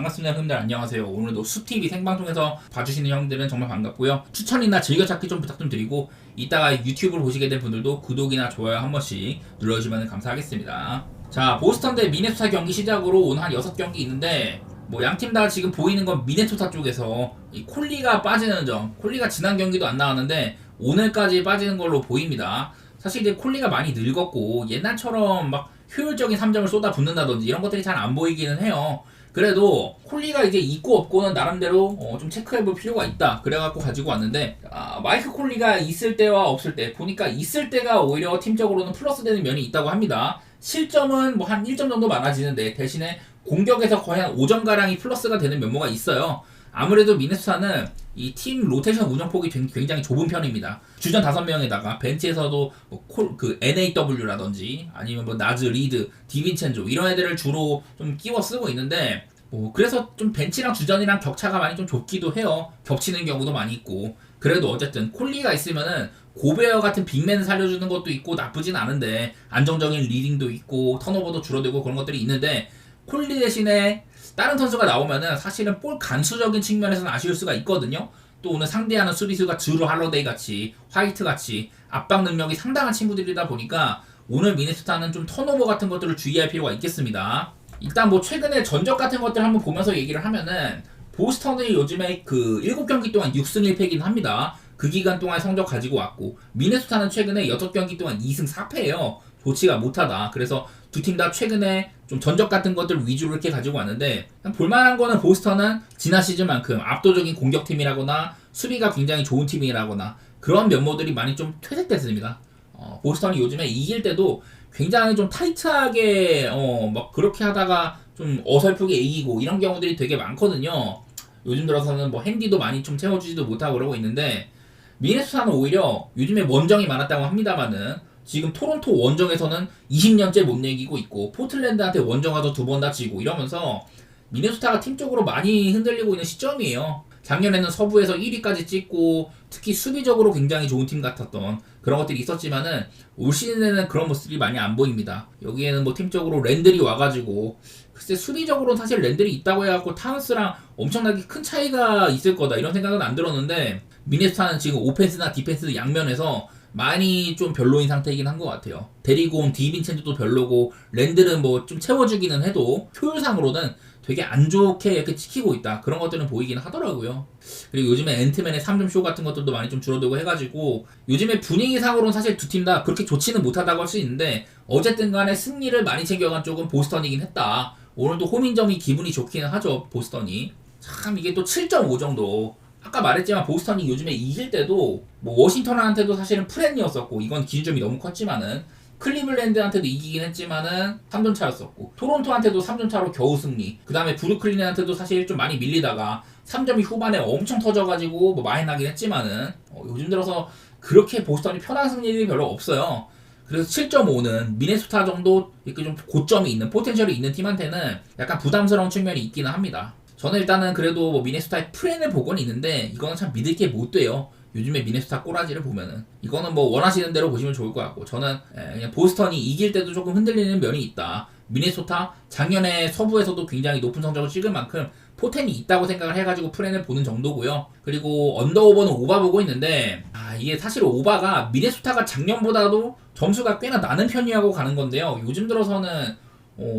반갑습니다. 형님들 안녕하세요. 오늘도 수TV 생방송에서 봐주시는 형들은 정말 반갑고요. 추천이나 즐겨찾기 좀 부탁 좀 드리고 이따가 유튜브를 보시게 된 분들도 구독이나 좋아요 한 번씩 눌러주시면 감사하겠습니다. 자, 보스턴 대 미네소타 경기 시작으로 오늘 한 6경기 있는데 뭐 양팀 다 지금 보이는 건 미네소타 쪽에서 이 콜리가 빠지는 점, 콜리가 지난 경기도 안 나왔는데 오늘까지 빠지는 걸로 보입니다. 사실 이제 콜리가 많이 늙었고 옛날처럼 막 효율적인 3점을 쏟아붓는다든지 이런 것들이 잘 안 보이기는 해요. 그래도 콜리가 이제 있고 없고는 나름대로 좀 체크해볼 필요가 있다. 그래갖고 가지고 왔는데 마이크 콜리가 있을 때와 없을 때 보니까 있을 때가 오히려 팀적으로는 플러스 되는 면이 있다고 합니다. 실점은 뭐 한 1점 정도 많아지는데 대신에 공격에서 거의 한 5점가량이 플러스가 되는 면모가 있어요. 아무래도 미네소타는 이 팀 로테이션 운영폭이 굉장히 좁은 편입니다. 주전 5명에다가 벤치에서도 뭐 NAW라든지 아니면 뭐 나즈, 리드, 디빈첸조 이런 애들을 주로 좀 끼워 쓰고 있는데 그래서 좀 벤치랑 주전이랑 격차가 많이 좀 좁기도 해요. 겹치는 경우도 많이 있고. 그래도 어쨌든 콜리가 있으면은 고베어 같은 빅맨을 살려주는 것도 있고 나쁘진 않은데 안정적인 리딩도 있고 턴오버도 줄어들고 그런 것들이 있는데 콜리 대신에 다른 선수가 나오면은 사실은 볼 간수적인 측면에서는 아쉬울 수가 있거든요. 또 오늘 상대하는 수비수가 드루 할러데이 같이 화이트 같이 압박 능력이 상당한 친구들이다 보니까 오늘 미네소타는 좀 턴오버 같은 것들을 주의할 필요가 있겠습니다. 일단 뭐 최근에 전적 같은 것들 한번 보면서 얘기를 하면은 보스턴이 요즘에 그 7경기 동안 6승 1패이긴 합니다. 그 기간 동안 성적 가지고 왔고 미네소타는 최근에 6경기 동안 2승 4패예요. 좋지가 못하다. 그래서 두 팀 다 최근에 좀 전적 같은 것들 위주로 이렇게 가지고 왔는데 볼만한 거는 보스턴은 지난 시즌만큼 압도적인 공격팀이라거나 수비가 굉장히 좋은 팀이라거나 그런 면모들이 많이 좀 퇴색됐습니다. 보스턴이 요즘에 이길 때도 굉장히 좀 타이트하게 막 그렇게 하다가 좀 어설프게 이기고 이런 경우들이 되게 많거든요. 요즘 들어서는 뭐 핸디도 많이 좀 채워주지도 못하고 그러고 있는데 미네소타는 오히려 요즘에 원정이 많았다고 합니다만은 지금 토론토 원정에서는 20년째 못 이기고 있고 포틀랜드한테 원정 가서 2번 다치고 이러면서 미네소타가 팀적으로 많이 흔들리고 있는 시점이에요. 작년에는 서부에서 1위까지 찍고 특히 수비적으로 굉장히 좋은 팀 같았던 그런 것들이 있었지만은 올 시즌에는 그런 모습이 많이 안 보입니다. 여기에는 뭐 팀적으로 랜들이 와가지고 글쎄 수비적으로는 사실 랜들이 있다고 해갖고 타운스랑 엄청나게 큰 차이가 있을 거다 이런 생각은 안 들었는데 미네소타는 지금 오펜스나 디펜스 양면에서 많이 좀 별로인 상태이긴 한 것 같아요. 데리고 온 디빈첸조도 별로고 랜들은 뭐 좀 채워주기는 해도 효율상으로는 되게 안 좋게 이렇게 지키고 있다. 그런 것들은 보이긴 하더라고요. 그리고 요즘에 앤트맨의 3점 쇼 같은 것들도 많이 좀 줄어들고 해가지고 요즘에 분위기상으로는 사실 두 팀 다 그렇게 좋지는 못하다고 할 수 있는데 어쨌든 간에 승리를 많이 챙겨간 쪽은 보스턴이긴 했다. 오늘도 홈인점이 기분이 좋기는 하죠. 보스턴이. 참 이게 또 7.5 정도 아까 말했지만 보스턴이 요즘에 이길 때도 뭐 워싱턴한테도 사실은 프렌이었었고 이건 기준점이 너무 컸지만은 클리블랜드한테도 이기긴 했지만은 3점 차였었고 토론토한테도 3점 차로 겨우 승리. 그 다음에 브루클린한테도 사실 좀 많이 밀리다가 3점이 후반에 엄청 터져가지고 뭐 많이 나긴 했지만은 요즘 들어서 그렇게 보스턴이 편한 승리들이 별로 없어요. 그래서 7.5는 미네소타 정도 이렇게 좀 고점이 있는 포텐셜이 있는 팀한테는 약간 부담스러운 측면이 있기는 합니다. 저는 일단은 그래도 뭐 미네소타의 프렌을 보고는 있는데 이거는 참 믿을 게 못 돼요. 요즘에 미네소타 꼬라지를 보면은 이거는 뭐 원하시는 대로 보시면 좋을 것 같고 저는 그냥 보스턴이 이길 때도 조금 흔들리는 면이 있다. 미네소타 작년에 서부에서도 굉장히 높은 성적을 찍을 만큼 포텐이 있다고 생각을 해가지고 프렌을 보는 정도고요. 그리고 언더오버는 오바 보고 있는데 이게 사실 오바가 미네소타가 작년보다도 점수가 꽤나 나는 편이라고 가는 건데요. 요즘 들어서는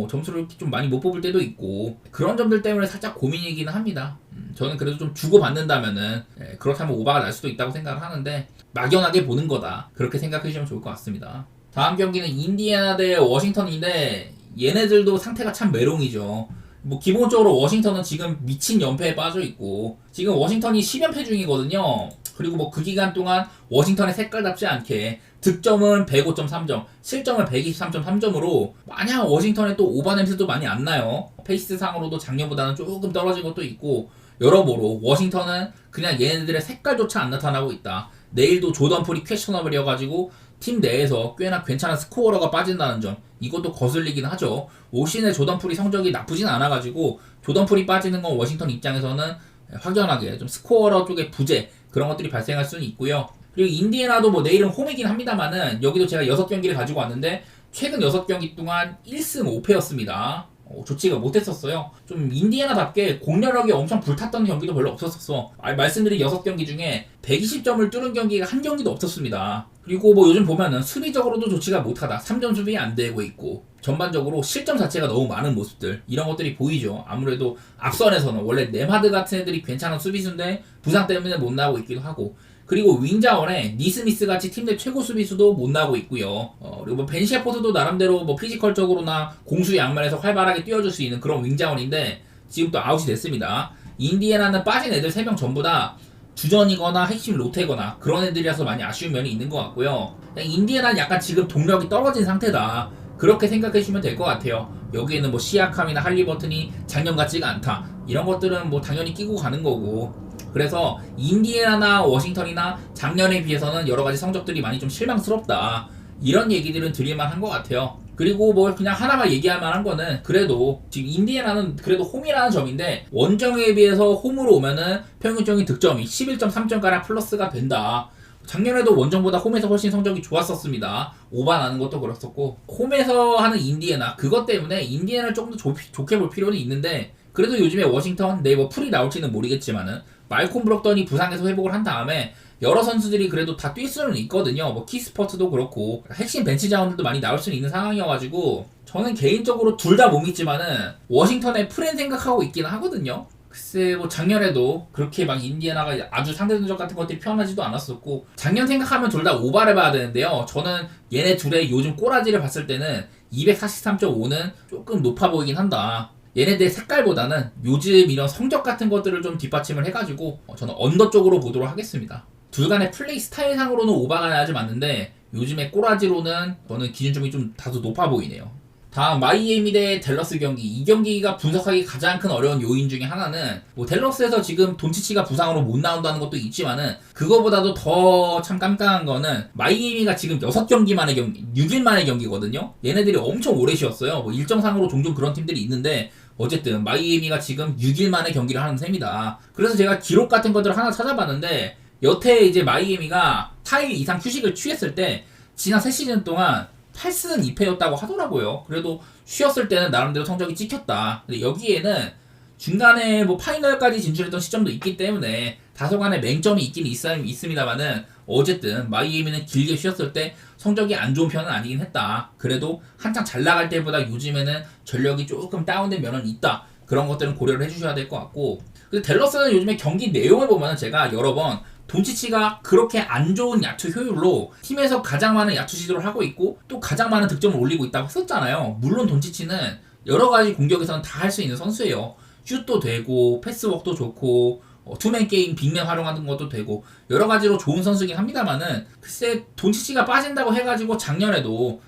점수를 좀 많이 못 뽑을 때도 있고 그런 점들 때문에 살짝 고민이긴 합니다. 저는 그래도 좀 주고받는다면은 그렇다면 오바가 날 수도 있다고 생각을 하는데 막연하게 보는 거다 그렇게 생각해 주시면 좋을 것 같습니다. 다음 경기는 인디애나 대 워싱턴인데 얘네들도 상태가 참 메롱이죠. 뭐 기본적으로 워싱턴은 지금 미친 연패에 빠져 있고 지금 워싱턴이 10연패 중이거든요. 그리고 뭐 그 기간 동안 워싱턴의 색깔답지 않게 득점은 105.3점, 실점은 123.3점으로 마냥 워싱턴에 또 오바 냄새도 많이 안 나요. 페이스 상으로도 작년보다는 조금 떨어진 것도 있고 여러모로 워싱턴은 그냥 얘네들의 색깔조차 안 나타나고 있다. 내일도 조던 풀이 퀘셔너블이어가지고 팀 내에서 꽤나 괜찮은 스코어러가 빠진다는 점 이것도 거슬리긴 하죠. 올 시즌에 조던 풀이 성적이 나쁘진 않아가지고 조던 풀이 빠지는 건 워싱턴 입장에서는 확연하게 좀 스코어러 쪽의 부재 그런 것들이 발생할 수는 있고요. 그리고 인디애나도 뭐 내일은 홈이긴 합니다만은 여기도 제가 6경기를 가지고 왔는데 최근 6경기 동안 1승 5패였습니다. 좋지가 못했었어요. 좀 인디애나답게 공격력이 엄청 불탔던 경기도 별로 없었었어. 말씀드린 6경기 중에 120점을 뚫은 경기가 한 경기도 없었습니다. 그리고 뭐 요즘 보면은 수비적으로도 좋지가 못하다. 3점 수비 안 되고 있고 전반적으로 실점 자체가 너무 많은 모습들, 이런 것들이 보이죠. 아무래도 앞선에서는 원래 네마드 같은 애들이 괜찮은 수비수인데 부상 때문에 못 나오고 있기도 하고, 그리고 윙자원에 니스미스 같이 팀 내 최고 수비수도 못 나오고 있고요. 그리고 뭐 벤 셰퍼드도 나름대로 뭐 피지컬적으로나 공수 양면에서 활발하게 뛰어줄 수 있는 그런 윙자원인데 지금 또 아웃이 됐습니다. 인디애나는 빠진 애들 3명 전부 다 주전이거나 핵심 로테거나 그런 애들이라서 많이 아쉬운 면이 있는 것 같고요. 인디애나는 약간 지금 동력이 떨어진 상태다, 그렇게 생각해주시면 될 것 같아요. 여기에는 뭐 시아캄이나 할리버튼이 작년 같지가 않다, 이런 것들은 뭐 당연히 끼고 가는 거고, 그래서 인디애나나 워싱턴이나 작년에 비해서는 여러가지 성적들이 많이 좀 실망스럽다, 이런 얘기들은 드릴만한 것 같아요. 그리고 뭐 그냥 하나만 얘기할 만한 거는, 그래도 지금 인디애나는 그래도 홈이라는 점인데 원정에 비해서 홈으로 오면은 평균적인 득점이 11.3점가량 플러스가 된다. 작년에도 원정보다 홈에서 훨씬 성적이 좋았었습니다. 오바 나는 것도 그렇었고, 홈에서 하는 인디애나, 그것 때문에 인디애나를 조금 더 좋게 볼 필요는 있는데, 그래도 요즘에 워싱턴, 뭐 풀이 나올지는 모르겠지만은 말콤 브록던이 부상에서 회복을 한 다음에 여러 선수들이 그래도 다 뛸 수는 있거든요. 뭐 키스퍼트도 그렇고 핵심 벤치 자원들도 많이 나올 수는 있는 상황이어가지고, 저는 개인적으로 둘 다 못 믿지만은 워싱턴의 프렌 생각하고 있긴 하거든요. 글쎄 뭐 작년에도 그렇게 막 인디애나가 아주 상대 전적 같은 것들이 편하지도 않았었고, 작년 생각하면 둘 다 오바를 봐야 되는데요. 저는 얘네 둘의 요즘 꼬라지를 봤을 때는 243.5는 조금 높아 보이긴 한다. 얘네들 색깔보다는 요즘 이런 성적 같은 것들을 좀 뒷받침을 해가지고 저는 언더 쪽으로 보도록 하겠습니다. 둘 간의 플레이 스타일상으로는 오바가 나지 않는데 요즘의 꼬라지로는 저는 기준점이 좀 다소 높아 보이네요. 다음 마이애미 대 댈러스 경기. 이 경기가 분석하기 가장 큰 어려운 요인 중에 하나는 뭐 댈러스에서 지금 돈치치가 부상으로 못 나온다는 것도 있지만은, 그거보다도 더 참 깜깜한 거는 마이애미가 지금 6경기 만의 경기, 6일 만의 경기거든요. 얘네들이 엄청 오래 쉬었어요. 뭐 일정상으로 종종 그런 팀들이 있는데 어쨌든 마이애미가 지금 6일 만에 경기를 하는 셈이다. 그래서 제가 기록 같은 것들을 하나 찾아봤는데, 여태 이제 마이애미가 4일 이상 휴식을 취했을 때 지난 3시즌 동안 8승 2패였다고 하더라고요. 그래도 쉬었을 때는 나름대로 성적이 찍혔다. 근데 여기에는 중간에 뭐 파이널까지 진출했던 시점도 있기 때문에 다소간의 맹점이 있긴 있습니다만은, 어쨌든 마이애미는 길게 쉬었을 때 성적이 안 좋은 편은 아니긴 했다. 그래도 한창 잘 나갈 때보다 요즘에는 전력이 조금 다운된 면은 있다. 그런 것들은 고려를 해주셔야 될 것 같고, 근데 댈러스는 요즘에 경기 내용을 보면 제가 여러 번 돈치치가 그렇게 안 좋은 야투 효율로 팀에서 가장 많은 야투 시도를 하고 있고 또 가장 많은 득점을 올리고 있다고 했었잖아요. 물론 돈치치는 여러 가지 공격에서는 다 할 수 있는 선수예요. 슛도 되고 패스워크도 좋고 투맨 게임 빅맨 활용하는 것도 되고 여러 가지로 좋은 선수긴 합니다만은, 글쎄 돈치치가 빠진다고 해가지고 작년에도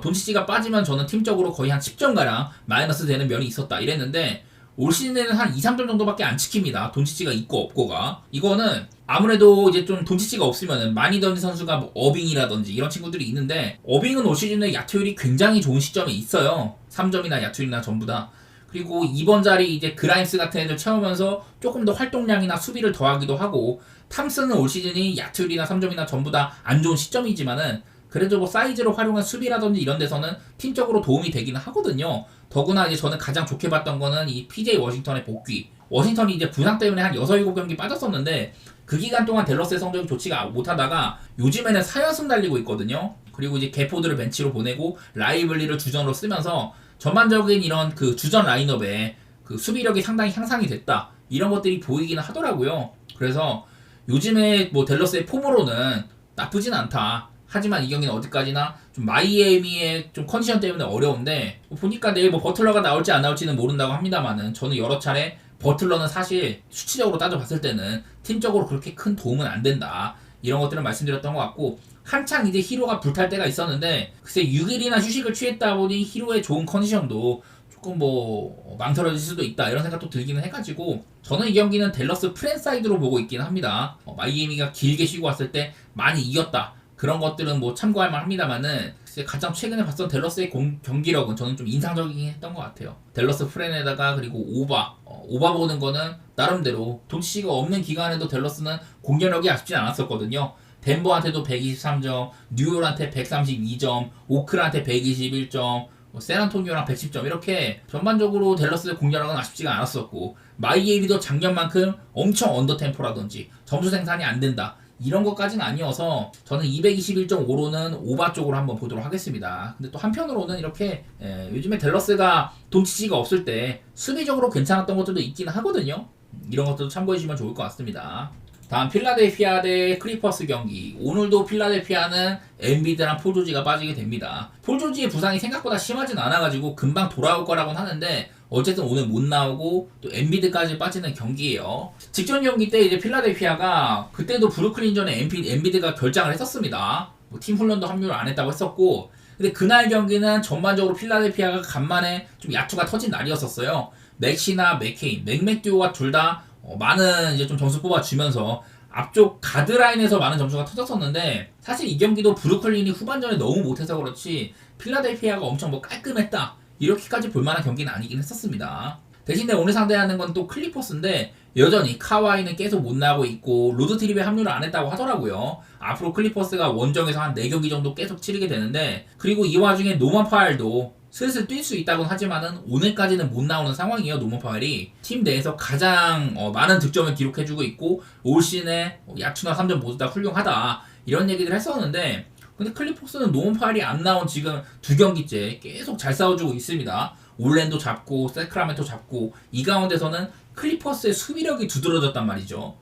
돈치치가 빠지면 저는 팀적으로 거의 한 10점가량 마이너스 되는 면이 있었다 이랬는데, 올 시즌에는 한 2, 3점 정도밖에 안 지킵니다. 돈치치가 있고 없고가. 이거는 아무래도 이제 좀 돈치치가 없으면은 많이 던진 선수가 뭐 어빙이라든지 이런 친구들이 있는데, 어빙은 올 시즌에 야투율이 굉장히 좋은 시점에 있어요. 3점이나 야투율이나 전부 다. 그리고 이번 자리 이제 그라임스 같은 애들 채우면서 조금 더 활동량이나 수비를 더하기도 하고, 탐스는 올 시즌이 야투율이나 3점이나 전부 다 안 좋은 시점이지만은 그래도 뭐 사이즈로 활용한 수비라든지 이런 데서는 팀적으로 도움이 되기는 하거든요. 더구나 이제 저는 가장 좋게 봤던 거는 이 PJ 워싱턴의 복귀. 워싱턴이 이제 부상 때문에 한 6, 7경기 빠졌었는데 그 기간 동안 댈러스의 성적이 좋지가 못하다가 요즘에는 4연승 달리고 있거든요. 그리고 이제 게포드를 벤치로 보내고 라이블리를 주전으로 쓰면서 전반적인 이런 그 주전 라인업에 그 수비력이 상당히 향상이 됐다, 이런 것들이 보이기는 하더라고요. 그래서 요즘에 뭐 댈러스의 폼으로는 나쁘진 않다. 하지만 이 경기는 어디까지나 좀 마이애미의 좀 컨디션 때문에 어려운데, 보니까 내일 뭐 버틀러가 나올지 안 나올지는 모른다고 합니다만은 저는 여러 차례 버틀러는 사실 수치적으로 따져봤을 때는 팀적으로 그렇게 큰 도움은 안 된다, 이런 것들을 말씀드렸던 것 같고, 한창 이제 히로가 불탈 때가 있었는데 글쎄 6일이나 휴식을 취했다 보니 히로의 좋은 컨디션도 조금 뭐 망설여질 수도 있다, 이런 생각도 들기는 해가지고 저는 이 경기는 댈러스 프랜사이드로 보고 있기는 합니다. 마이애미가 길게 쉬고 왔을 때 많이 이겼다, 그런 것들은 뭐 참고할 만 합니다만은 가장 최근에 봤던 댈러스의 경기력은 저는 좀 인상적이긴 했던 것 같아요. 댈러스 프렌에다가 그리고 오바 보는 거는 나름대로 돈치치가 없는 기간에도 댈러스는 공격력이 아쉽진 않았었거든요. 덴버한테도 123점, 뉴욕한테 132점, 오클한테 121점, 샌안토니오랑 110점 이렇게 전반적으로 댈러스의 공격력은 아쉽지가 않았었고 마이에일리도 작년만큼 엄청 언더 템포라든지 점수 생산이 안 된다 이런 것까지는 아니어서 저는 221.5로는 오바 쪽으로 한번 보도록 하겠습니다. 근데 또 한편으로는 이렇게 요즘에 댈러스가 돈치치가 없을 때 수비적으로 괜찮았던 것들도 있긴 하거든요. 이런 것들도 참고해주시면 좋을 것 같습니다. 다음 필라델피아 대 클리퍼스 경기. 오늘도 필라델피아는 엠비드랑 폴 조지가 빠지게 됩니다. 폴 조지의 부상이 생각보다 심하진 않아가지고 금방 돌아올 거라고는 하는데 어쨌든 오늘 못 나오고 또 엠비드까지 빠지는 경기예요. 직전 경기 때 이제 필라델피아가 그때도 브루클린전에 엠비드가 결장을 했었습니다. 팀 훈련도 합류를 안 했다고 했었고 근데 그날 경기는 전반적으로 필라델피아가 간만에 좀 야투가 터진 날이었었어요. 맥시나 맥케인, 맥듀오가 둘 다 많은 이제 좀 점수 뽑아주면서 앞쪽 가드라인에서 많은 점수가 터졌었는데 사실 이 경기도 브루클린이 후반전에 너무 못해서 그렇지 필라델피아가 엄청 뭐 깔끔했다 이렇게까지 볼만한 경기는 아니긴 했었습니다. 대신에 오늘 상대하는 건 또 클리퍼스인데 여전히 카와이는 계속 못 나오고 있고 로드 트립에 합류를 안 했다고 하더라고요. 앞으로 클리퍼스가 원정에서 한 4경기 정도 계속 치르게 되는데 그리고 이 와중에 노만 파일도 슬슬 뛸 수 있다곤 하지만은 오늘까지는 못 나오는 상황이에요. 노먼 파웰이 팀 내에서 가장 많은 득점을 기록해주고 있고 올 시즌에 야투나 3점 모두 다 훌륭하다 이런 얘기를 했었는데 근데 클리퍼스는 노먼 파웰이 안 나온 지금 2경기째 계속 잘 싸워주고 있습니다. 올랜도 잡고 세크라멘토 잡고 이 가운데서는 클리퍼스의 수비력이 두드러졌단 말이죠.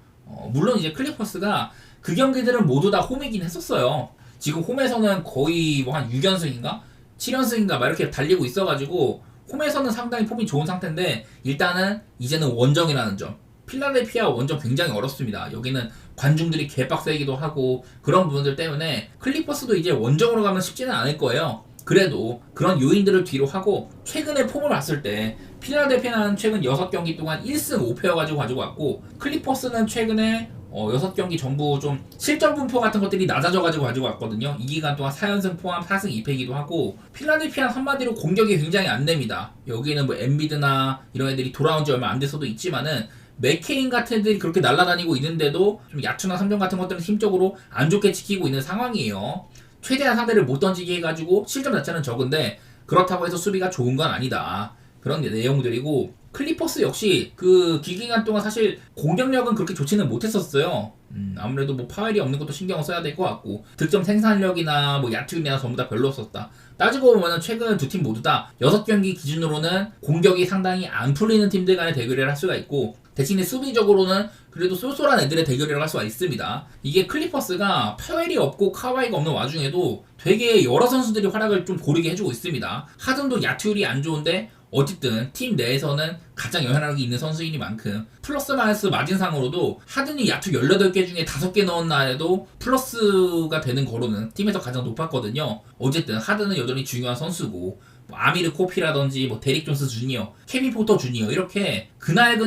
물론 이제 클리퍼스가 그 경기들은 모두 다 홈이긴 했었어요. 지금 홈에서는 거의 뭐 한 6연승인가? 7연승인가 막 이렇게 달리고 있어가지고 홈에서는 상당히 폼이 좋은 상태인데 일단은 이제는 원정이라는 점 필라델피아 원정 굉장히 어렵습니다. 여기는 관중들이 개빡세기도 하고 그런 부분들 때문에 클리퍼스도 이제 원정으로 가면 쉽지는 않을 거예요. 그래도 그런 요인들을 뒤로 하고 최근에 폼을 봤을 때 필라델피아는 최근 6경기 동안 1승 5패여 가지고 왔고 클리퍼스는 최근에 6경기 전부 좀 실점 분포 같은 것들이 낮아져가지고 가지고 왔거든요. 이 기간 동안 4연승 포함 4승 2패이기도 하고 필라델피아는 한마디로 공격이 굉장히 안 됩니다. 여기는 뭐 엠비드나 이런 애들이 돌아온 지 얼마 안 돼서도 있지만은 맥케인 같은 애들이 그렇게 날아다니고 있는데도 좀 야투나 3점 같은 것들은 힘적으로 안 좋게 지키고 있는 상황이에요. 최대한 상대를 못 던지게 해가지고 실점 자체는 적은데 그렇다고 해서 수비가 좋은 건 아니다. 그런 내용들이고 클리퍼스 역시 그 기간 동안 사실 공격력은 그렇게 좋지는 못했었어요. 아무래도 뭐 파웰이 없는 것도 신경을 써야 될 것 같고 득점 생산력이나 뭐 야투율이나 전부 다 별로였었다. 따지고 보면은 최근 두 팀 모두 다 6경기 기준으로는 공격이 상당히 안 풀리는 팀들 간의 대결을 할 수가 있고 대신에 수비적으로는 그래도 쏠쏠한 애들의 대결을 할 수가 있습니다. 이게 클리퍼스가 파웰이 없고 카와이가 없는 와중에도 되게 여러 선수들이 활약을 좀 고르게 해주고 있습니다. 하든도 야투율이 안 좋은데 어쨌든 팀 내에서는 가장 영향력이 있는 선수이니만큼 플러스 마이너스 마진상으로도 하든이 야투 18개 중에 5개 넣은 날에도 플러스가 되는 거로는 팀에서 가장 높았거든요. 어쨌든 하든은 여전히 중요한 선수고 뭐 아미르 코피라든지 뭐 데릭 존스 주니어, 케빈 포터 주니어 이렇게 그날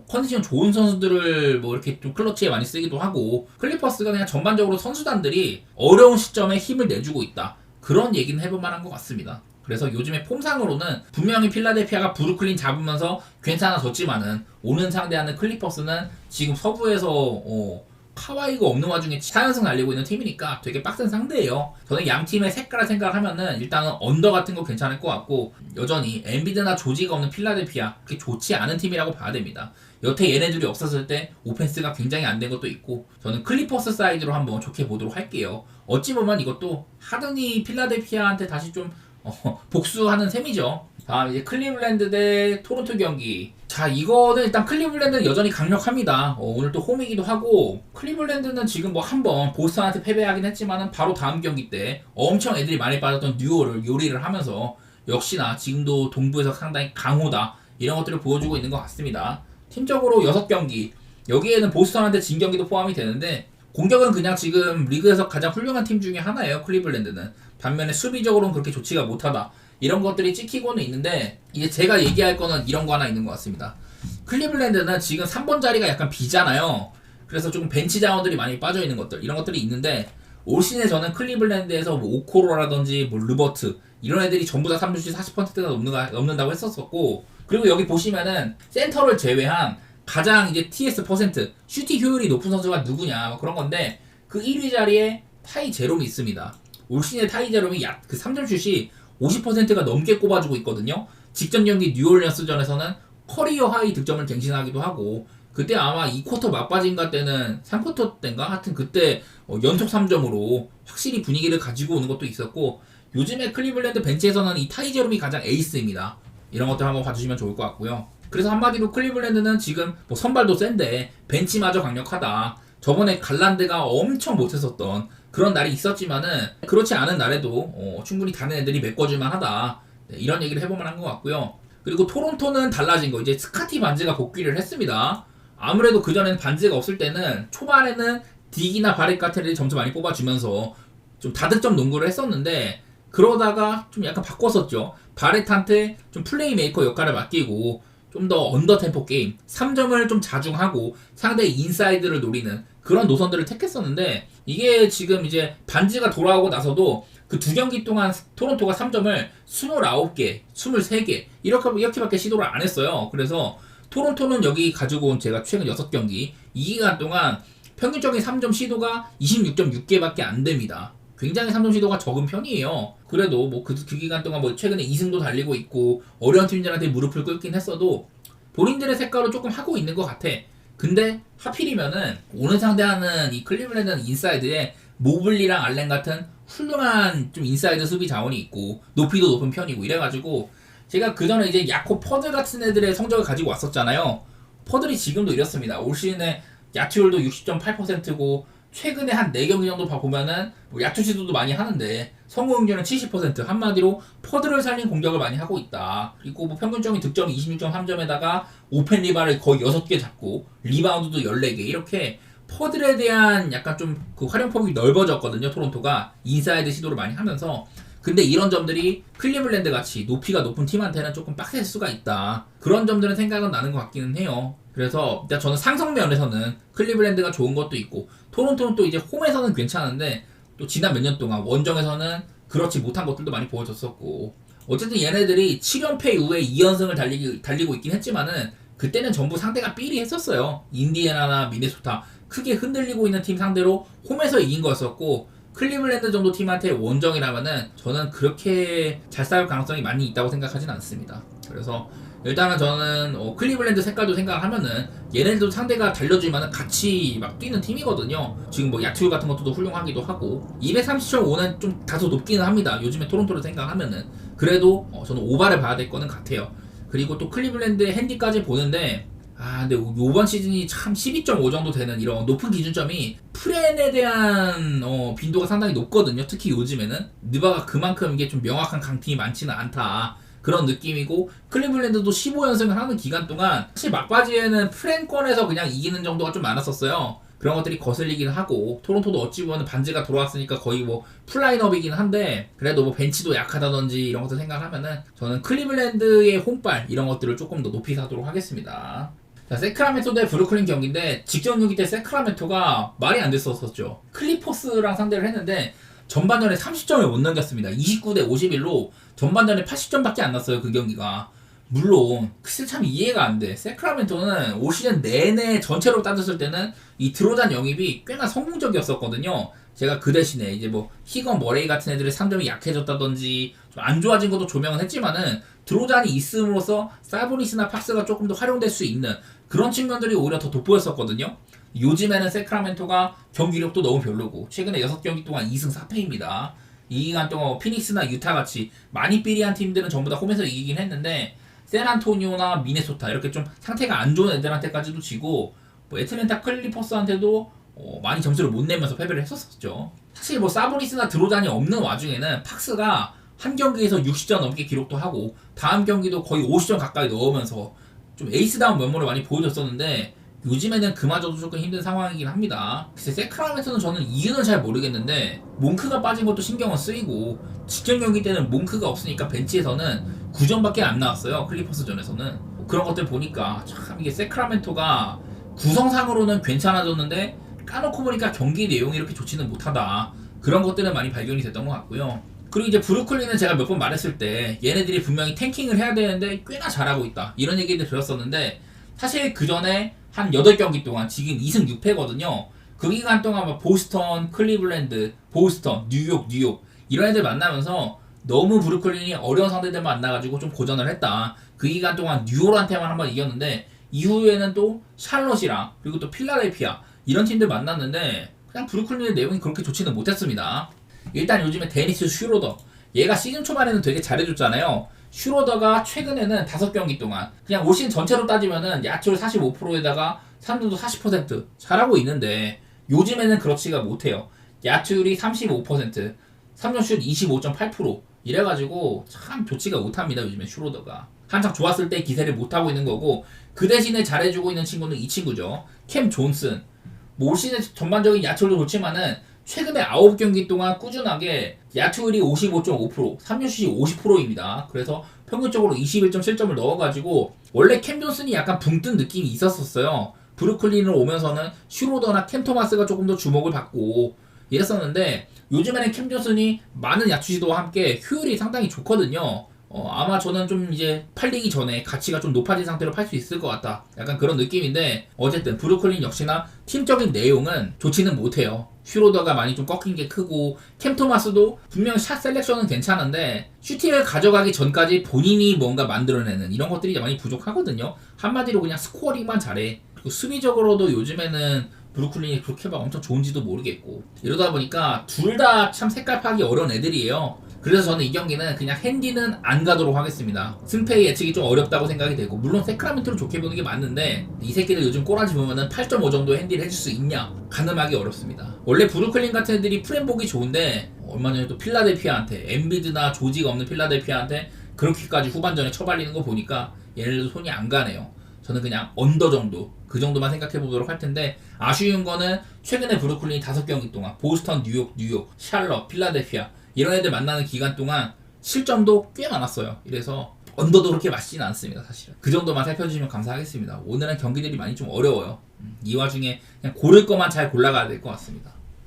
컨디션 좋은 선수들을 뭐 이렇게 좀 클러치에 많이 쓰기도 하고 클리퍼스가 그냥 전반적으로 선수단들이 어려운 시점에 힘을 내주고 있다. 그런 얘기는 해볼 만한 것 같습니다. 그래서 요즘에 폼상으로는 분명히 필라델피아가 브루클린 잡으면서 괜찮아졌지만은 오는 상대하는 클리퍼스는 지금 서부에서 카와이가 없는 와중에 4연승 날리고 있는 팀이니까 되게 빡센 상대예요. 저는 양 팀의 색깔을 생각하면은 일단은 언더 같은 거 괜찮을 것 같고 여전히 엠비드나 조지가 없는 필라델피아 그렇게 좋지 않은 팀이라고 봐야 됩니다. 여태 얘네들이 없었을 때 오펜스가 굉장히 안 된 것도 있고 저는 클리퍼스 사이드로 한번 좋게 보도록 할게요. 어찌 보면 이것도 하든이 필라델피아한테 다시 좀 복수하는 셈이죠. 다음 이제 클리블랜드 대 토론토 경기. 자 이거는 일단 클리블랜드는 여전히 강력합니다. 오늘 또 홈이기도 하고 클리블랜드는 지금 뭐 한번 보스턴한테 패배하긴 했지만은 바로 다음 경기 때 엄청 애들이 많이 빠졌던 듀오를 요리를 하면서 역시나 지금도 동부에서 상당히 강호다 이런 것들을 보여주고 있는 것 같습니다. 팀적으로 6경기 여기에는 보스턴한테 진 경기도 포함이 되는데 공격은 그냥 지금 리그에서 가장 훌륭한 팀 중에 하나예요. 클리블랜드는. 반면에 수비적으로는 그렇게 좋지가 못하다. 이런 것들이 찍히고는 있는데 이제 제가 얘기할 거는 이런 거 하나 있는 것 같습니다. 클리블랜드는 지금 3번 자리가 약간 비잖아요. 그래서 조금 벤치 자원들이 많이 빠져있는 것들 이런 것들이 있는데 올 시즌에 저는 클리블랜드에서 뭐 오코로라든지 뭐 르버트 이런 애들이 전부 다 3점슛 40%가 넘는다고 했었었고 그리고 여기 보시면은 센터를 제외한 가장 이제 TS 퍼센트 슈팅 효율이 높은 선수가 누구냐 뭐 그런 건데 그 1위 자리에 타이 제롬이 있습니다. 올 시즌에 타이 제롬이 그 3점 슛이 50%가 넘게 꼽아주고 있거든요. 직전 경기 뉴올리언스전에서는 커리어 하이 득점을 갱신하기도 하고, 그때 아마 2쿼터 막바지인가 때는 3쿼터 때인가 하여튼 그때 연속 3점으로 확실히 분위기를 가지고 오는 것도 있었고, 요즘에 클리블랜드 벤치에서는 이 타이 제롬이 가장 에이스입니다. 이런 것들 한번 봐주시면 좋을 것 같고요. 그래서 한마디로 클리블랜드는 지금 뭐 선발도 센데 벤치마저 강력하다. 저번에 갈란드가 엄청 못했었던 그런 날이 있었지만은 그렇지 않은 날에도 충분히 다른 애들이 메꿔줄만 하다. 네, 이런 얘기를 해보면 한 것 같고요. 그리고 토론토는 달라진 거, 이제 스카티 반지가 복귀를 했습니다. 아무래도 그전에는 반지가 없을 때는 초반에는 딕이나 바레카테를 점수 많이 뽑아주면서 좀 다득점 농구를 했었는데, 그러다가 좀 약간 바꿨었죠. 바렛한테 좀 플레이메이커 역할을 맡기고 좀 더 언더템포 게임, 3점을 좀 자중하고 상대의 인사이드를 노리는 그런 노선들을 택했었는데, 이게 지금 이제 반지가 돌아오고 나서도 그 두 경기 동안 토론토가 3점을 29개, 23개 이렇게밖에 시도를 안 했어요. 그래서 토론토는 여기 가지고 온 제가 최근 6경기 이 기간 동안 평균적인 3점 시도가 26.6개밖에 안 됩니다. 굉장히 3점 시도가 적은 편이에요. 그래도 뭐 그 기간 동안 뭐 최근에 2승도 달리고 있고 어려운 팀들한테 무릎을 꿇긴 했어도 본인들의 색깔로 조금 하고 있는 것 같아. 근데 하필이면은 오늘 상대하는 이 클리블랜드는 인사이드에 모블리랑 알렌 같은 훌륭한 좀 인사이드 수비 자원이 있고 높이도 높은 편이고 이래가지고, 제가 그 전에 이제 야코 퍼들 같은 애들의 성적을 가지고 왔었잖아요. 퍼들이 지금도 이렇습니다. 올 시즌에 야투율도 60.8%고 최근에 한 4경기 정도 보면은 뭐 야투 시도도 많이 하는데 성공률은 70%. 한마디로 퍼드를 살린 공격을 많이 하고 있다. 그리고 뭐 평균적인 득점이 26.3점에다가 오펜 리바를 거의 6개 잡고 리바운드도 14개, 이렇게 퍼들에 대한 약간 좀 그 활용폭이 넓어졌거든요. 토론토가 인사이드 시도를 많이 하면서. 근데 이런 점들이 클리블랜드 같이 높이가 높은 팀한테는 조금 빡셀 수가 있다. 그런 점들은 생각은 나는 것 같기는 해요. 그래서 일단 저는 상성면에서는 클리블랜드가 좋은 것도 있고, 토론토는 또 이제 홈에서는 괜찮은데 또 지난 몇 년 동안 원정에서는 그렇지 못한 것들도 많이 보여줬었고, 어쨌든 얘네들이 7연패 이후에 2연승을 달리고 있긴 했지만은 그때는 전부 상대가 삐리했었어요. 인디애나나 미네소타 크게 흔들리고 있는 팀 상대로 홈에서 이긴 거였었고, 클리블랜드 정도 팀한테 원정이라면은 저는 그렇게 잘 싸울 가능성이 많이 있다고 생각하진 않습니다. 그래서 일단은 저는 클리블랜드 색깔도 생각하면은 얘네들도 상대가 달려주면은 같이 막 뛰는 팀이거든요. 지금 뭐 야투 같은 것도 훌륭하기도 하고 230.5는 좀 다소 높기는 합니다. 요즘에 토론토를 생각하면은. 그래도 저는 오바를 봐야 될 거는 같아요. 그리고 또 클리블랜드의 핸디까지 보는데, 근데 요번 시즌이 참 12.5 정도 되는 이런 높은 기준점이 프렌에 대한 빈도가 상당히 높거든요. 특히 요즘에는 느바가 그만큼 이게 좀 명확한 강팀이 많지는 않다, 그런 느낌이고, 클리블랜드도 15연승을 하는 기간 동안 사실 막바지에는 프렌권에서 그냥 이기는 정도가 좀 많았었어요. 그런 것들이 거슬리긴 하고, 토론토도 어찌 보면 반지가 돌아왔으니까 거의 뭐 풀라인업이긴 한데, 그래도 뭐 벤치도 약하다든지 이런 것들 생각하면은 저는 클리블랜드의 홈발 이런 것들을 조금 더 높이 사도록 하겠습니다. 자, 세크라멘토 대 브루클린 경기인데, 직전 경기 때 세크라멘토가 말이 안 됐었죠. 클리퍼스랑 상대를 했는데 전반전에 30점을 못 넘겼습니다. 29대 51로 전반전에 80점밖에 안 났어요, 그 경기가. 물론 글쎄 참 이해가 안 돼. 세크라멘토는 올 시즌 내내 전체로 따졌을 때는 이 드로잔 영입이 꽤나 성공적이었었거든요. 제가 그 대신에 이제 뭐 히건 머레이 같은 애들의 3점이 약해졌다든지 좀 안 좋아진 것도 조명은 했지만은 드로잔이 있음으로써 사보니스나 팍스가 조금 더 활용될 수 있는 그런 측면들이 오히려 더 돋보였었거든요. 요즘에는 세크라멘토가 경기력도 너무 별로고 최근에 6경기 동안 2승 4패입니다. 이 기간 동안 피닉스나 유타같이 많이 삐리한 팀들은 전부 다 홈에서 이기긴 했는데, 샌안토니오나 미네소타 이렇게 좀 상태가 안 좋은 애들한테까지도 지고, 뭐 애틀랜타 클리퍼스한테도 많이 점수를 못 내면서 패배를 했었죠. 사실 뭐 사보니스나 드로잔이 없는 와중에는 팍스가 한 경기에서 60점 넘게 기록도 하고 다음 경기도 거의 50점 가까이 넣으면서 좀 에이스다운 면모를 많이 보여줬었는데, 요즘에는 그마저도 조금 힘든 상황이긴 합니다. 글쎄 세크라멘토는 저는 이유는 잘 모르겠는데 몽크가 빠진 것도 신경은 쓰이고, 직전 경기 때는 몽크가 없으니까 벤치에서는 9점밖에 안 나왔어요. 클리퍼스전에서는. 그런 것들 보니까 참 이게 세크라멘토가 구성상으로는 괜찮아졌는데 까놓고 보니까 경기 내용이 이렇게 좋지는 못하다, 그런 것들은 많이 발견이 됐던 것 같고요. 그리고 이제 브루클린은 제가 몇 번 말했을 때 얘네들이 분명히 탱킹을 해야 되는데 꽤나 잘하고 있다, 이런 얘기들 들었었는데, 사실 그 전에 한 8경기 동안 지금 2승 6패거든요. 그 기간 동안 막 보스턴, 클리블랜드, 보스턴, 뉴욕 이런 애들 만나면서 너무 브루클린이 어려운 상대들만 만나가지고 좀 고전을 했다. 그 기간 동안 뉴올한테만 한번 이겼는데 이후에는 또 샬럿이랑 그리고 또 필라델피아 이런 팀들 만났는데 그냥 브루클린의 내용이 그렇게 좋지는 못했습니다. 일단 요즘에 데니스 슈로더 얘가 시즌 초반에는 되게 잘해줬잖아요. 슈로더가 최근에는 5경기 동안 그냥 올 시즌 전체로 따지면은 야투율 45%에다가 3점도 40% 잘하고 있는데 요즘에는 그렇지가 못해요. 야투율이 35%, 3점슛 25.8% 이래가지고 참 좋지가 못합니다. 요즘에 슈로더가 한창 좋았을 때 기세를 못하고 있는 거고 그 대신에 잘해주고 있는 친구는 이 친구죠. 캠 존슨. 뭐 올 시즌 전반적인 야투율도 좋지만은 최근에 9경기 동안 꾸준하게 야투율이 55.5%, 3점슛이 50%입니다. 그래서 평균적으로 21.7점을 넣어가지고 원래 캠 존슨이 약간 붕 뜬 느낌이 있었어요. 브루클린으로 오면서는 슈로더나 캠 토마스가 조금 더 주목을 받고 이랬었는데 요즘에는 캠 존슨이 많은 야투 시도와 함께 효율이 상당히 좋거든요. 아마 저는 좀 이제 팔리기 전에 가치가 좀 높아진 상태로 팔 수 있을 것 같다. 약간 그런 느낌인데 어쨌든 브루클린 역시나 팀적인 내용은 좋지는 못해요. 슈로더가 많이 좀 꺾인 게 크고 캠 토마스도 분명 샷 셀렉션은 괜찮은데 슈팅을 가져가기 전까지 본인이 뭔가 만들어내는 이런 것들이 많이 부족하거든요. 한마디로 그냥 스코어링만 잘해. 그리고 수비적으로도 요즘에는 브루클린이 그렇게 막 엄청 좋은지도 모르겠고 이러다 보니까 둘 다 참 색깔 파기 어려운 애들이에요. 그래서 저는 이 경기는 그냥 핸디는 안 가도록 하겠습니다. 승패 예측이 좀 어렵다고 생각이 되고 물론 세크라멘토를 좋게 보는 게 맞는데 이 새끼들 요즘 꼬라지 보면은 8.5 정도 핸디를 해줄 수 있냐? 가늠하기 어렵습니다. 원래 브루클린 같은 애들이 프렘 보기 좋은데 얼마 전에 또 필라델피아한테 엠비드나 조지가 없는 필라델피아한테 그렇게까지 후반전에 처발리는 거 보니까 얘네들도 손이 안 가네요. 저는 그냥 언더 정도 그 정도만 생각해 보도록 할 텐데 아쉬운 거는 최근에 브루클린이 5경기 동안 보스턴, 뉴욕, 샬럿, 필라델피아 이런 애들 만나는 기간 동안 실점도 꽤 많았어요. 이래서 언더도 그렇게 맛있지는 않습니다. 사실은 그 정도만 살펴주시면 감사하겠습니다. 오늘은 경기들이 많이 좀 어려워요. 이 와중에 그냥 고를 것만 잘 골라가야 될 것 같습니다.